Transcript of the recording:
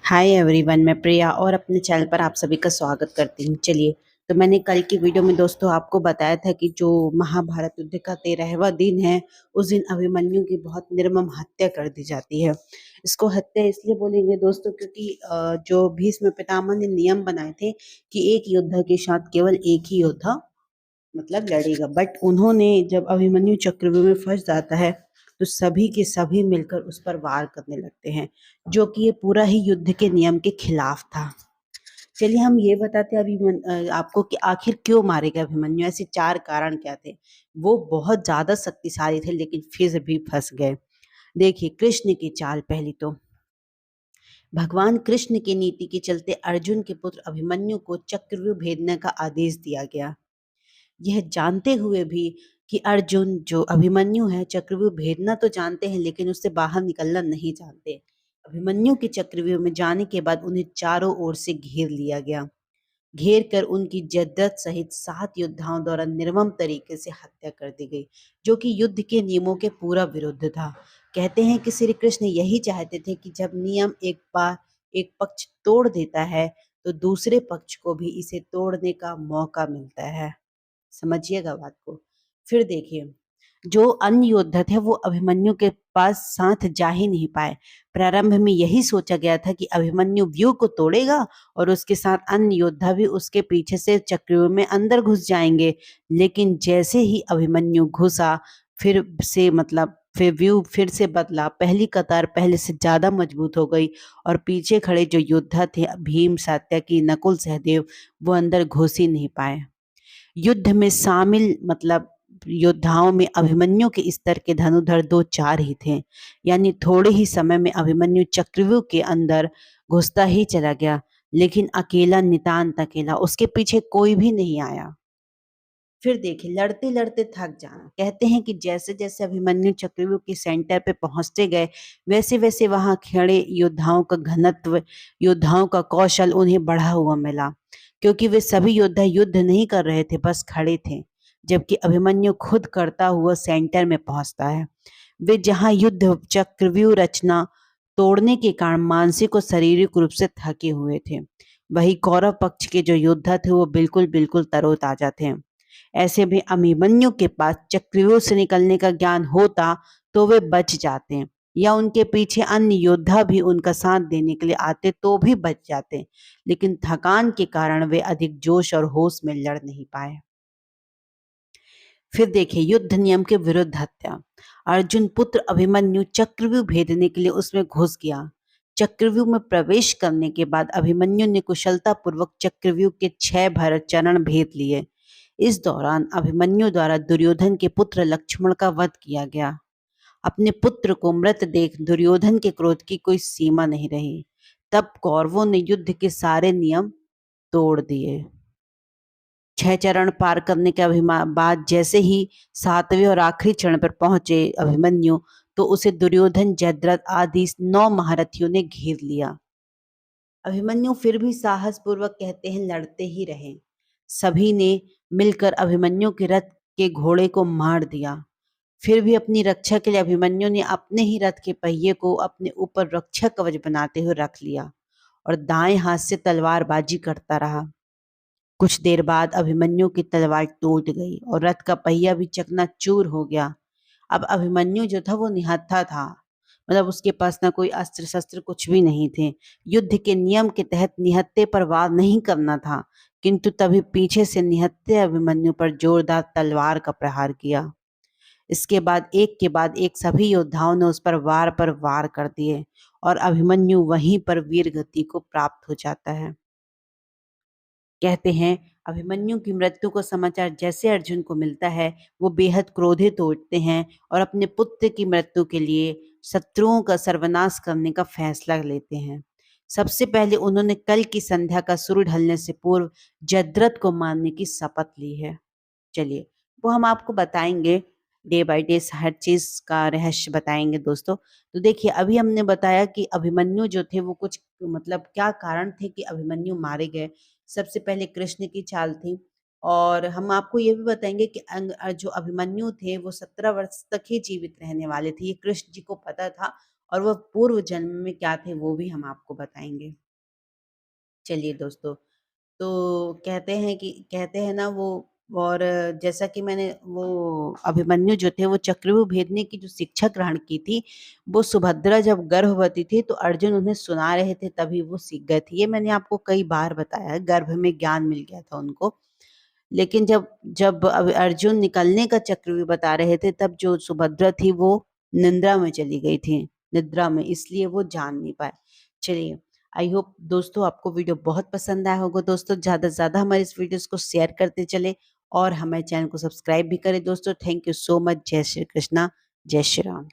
Hi everyone, मैं प्रिया और अपने चैनल पर आप सभी का स्वागत करती हूँ। चलिए, तो मैंने कल की वीडियो में दोस्तों आपको बताया था कि जो महाभारत युद्ध का 13वां दिन है, उस दिन अभिमन्यु की बहुत निर्मम हत्या कर दी जाती है। इसको हत्या इसलिए बोलेंगे दोस्तों क्योंकि जो भीष्म पितामह ने नियम बनाए थे कि एक योद्धा के साथ केवल एक ही योद्धा मतलब लड़ेगा, बट उन्होंने जब अभिमन्यु चक्रव्यूह में फंस जाता है तो सभी के सभी मिलकर उस पर वार करने लगते हैं, जो कि ये पूरा ही युद्ध के नियम के खिलाफ था। चलिए हम ये बताते हैं आपको कि आखिर क्यों मारे गए अभिमन्यु। ऐसे चार कारण क्या थे। वो बहुत ज्यादा शक्तिशाली थे लेकिन फिर भी फंस गए। देखिए, कृष्ण की चाल। पहली तो भगवान कृष्ण की नीति के चलते अर्जुन के पुत्र अभिमन्यु को चक्रव्यूह भेदने का आदेश दिया गया। यह जानते हुए भी कि अर्जुन जो अभिमन्यु है चक्रव्यूह भेदना तो जानते हैं लेकिन उससे बाहर निकलना नहीं जानते। अभिमन्यु के चक्रव्यूह में जाने के बाद उन्हें चारों ओर से घेर लिया गया। घेर कर उनकी जद्दत सहित 7 योद्धाओं द्वारा निर्मम तरीके से हत्या कर दी गई, जो कि युद्ध के नियमों के पूरा विरुद्ध था। कहते हैं कि श्री कृष्ण यही चाहते थे कि जब नियम एक बार एक पक्ष तोड़ देता है तो दूसरे पक्ष को भी इसे तोड़ने का मौका मिलता है। समझिएगा बात को। फिर देखिए, जो अन्य योद्धा थे वो अभिमन्यु के पास साथ जा ही नहीं पाए। प्रारंभ में यही सोचा गया था कि अभिमन्यु व्यूह को तोड़ेगा और उसके साथ अन्य योद्धा भी उसके पीछे से चक्रव्यूह में अंदर घुस जाएंगे। लेकिन जैसे ही अभिमन्यु घुसा, फिर व्यू फिर से बदला। पहली कतार पहले से ज्यादा मजबूत हो गई और पीछे खड़े जो योद्धा थे भीम, सात्यकी, नकुल, सहदेव, वो अंदर घुस ही नहीं पाए। युद्ध में शामिल योद्धाओं में अभिमन्यु के स्तर के धनुधर 2-4 ही थे। यानी थोड़े ही समय में अभिमन्यु चक्रव्यूह के अंदर घुसता ही चला गया, लेकिन अकेला, नितांत अकेला, उसके पीछे कोई भी नहीं आया। फिर देखिए, लड़ते लड़ते थक जाना। कहते हैं कि जैसे जैसे अभिमन्यु चक्रव्यूह के सेंटर पे पहुंचते गए, वैसे वैसे वहां खड़े योद्धाओं का घनत्व, योद्धाओं का कौशल उन्हें बढ़ा हुआ मिला, क्योंकि वे सभी योद्धा युद्ध नहीं कर रहे थे, बस खड़े थे। जबकि अभिमन्यु खुद करता हुआ सेंटर में पहुंचता है। वे जहां युद्ध चक्रव्यूह रचना तोड़ने के कारण मानसिक और शारीरिक रूप से थके हुए थे, वही कौरव पक्ष के जो योद्धा थे वो बिल्कुल बिल्कुल तरोताजा थे। ऐसे में अभिमन्यु के पास चक्रव्यूह से निकलने का ज्ञान होता तो वे बच जाते, या उनके पीछे अन्य योद्धा भी उनका साथ देने के लिए आते तो भी बच जाते, लेकिन थकान के कारण वे अधिक जोश और होश में लड़ नहीं पाए। फिर देखिए, युद्ध नियम के विरुद्ध हत्या। अर्जुन पुत्र अभिमन्यु चक्रव्यूह भेदने के लिए उसमें घुस गया। चक्रव्यूह में प्रवेश करने के बाद अभिमन्यु ने कुशलता पूर्वक चक्रव्यूह के 6 भरत चरण भेद लिए। इस दौरान अभिमन्यु द्वारा दुर्योधन के पुत्र लक्ष्मण का वध किया गया। अपने पुत्र को मृत देख दुर्योधन के क्रोध की कोई सीमा नहीं रही। तब कौरवों ने युद्ध के सारे नियम तोड़ दिए। 6 चरण पार करने के बाद जैसे ही 7वें और आखिरी चरण पर पहुंचे अभिमन्यु, तो उसे दुर्योधन, जयद्रथ आदि 9 महारथियों ने घेर लिया। अभिमन्यु फिर भी साहस पूर्वक, कहते हैं, लड़ते ही रहे। सभी ने मिलकर अभिमन्यु के रथ के घोड़े को मार दिया। फिर भी अपनी रक्षा के लिए अभिमन्यु ने अपने ही रथ के पहिए को अपने ऊपर रक्षा कवच बनाते हुए रख लिया और दाएं हाथ से तलवारबाजी करता रहा। कुछ देर बाद अभिमन्यु की तलवार टूट गई और रथ का पहिया भी चकनाचूर हो गया। अब अभिमन्यु जो था वो निहत्था था, उसके पास ना कोई अस्त्र शस्त्र कुछ भी नहीं थे। युद्ध के नियम के तहत निहत्थे पर वार नहीं करना था, किंतु तभी पीछे से निहत्थे अभिमन्यु पर जोरदार तलवार का प्रहार किया। इसके बाद एक के बाद एक सभी योद्धाओं ने उस पर वार कर दिए और अभिमन्यु वहीं पर वीर गति को प्राप्त हो जाता है। कहते हैं, अभिमन्यु की मृत्यु को समाचार जैसे अर्जुन को मिलता है, वो बेहद क्रोधित उठते हैं और अपने पुत्र की मृत्यु के लिए शत्रुओं का सर्वनाश करने का फैसला लेते हैं। सबसे पहले उन्होंने कल की संध्या का सूर्य ढलने से पूर्व जयद्रथ को मारने की शपथ ली है। चलिए, वो हम आपको बताएंगे, डे बाय डे हर चीज का रहस्य बताएंगे दोस्तों। तो देखिए, अभी हमने बताया कि अभिमन्यु जो थे वो कुछ क्या कारण थे कि अभिमन्यु मारे गए। सबसे पहले कृष्ण की चाल थी, और हम आपको ये भी बताएंगे कि जो अभिमन्यु थे वो 17 वर्ष तक ही जीवित रहने वाले थे, ये कृष्ण जी को पता था और वो पूर्व जन्म में क्या थे वो भी हम आपको बताएँगे। चलिए दोस्तों, तो कहते हैं ना वो, और जैसा कि मैंने वो अभिमन्यु जो थे वो चक्रव्यूह भेदने की जो शिक्षा ग्रहण की थी, वो सुभद्रा जब गर्भवती थी तो अर्जुन उन्हें सुना रहे थे तभी वो सीख गए थे। ये मैंने आपको कई बार बताया है, गर्भ में ज्ञान मिल गया था उनको। लेकिन जब जब अब अर्जुन निकलने का चक्रव्यूह बता रहे थे तब जो सुभद्रा थी वो निंद्रा में चली गई थी, निद्रा में, इसलिए वो जान नहीं पाए। चलिए, आई होप दोस्तों आपको वीडियो बहुत पसंद आया होगा दोस्तों। ज़्यादा से ज़्यादा हमारे इस वीडियोस को शेयर करते चले और हमारे चैनल को सब्सक्राइब भी करें दोस्तों। Thank you so much. जय श्री कृष्णा, जय श्री राम।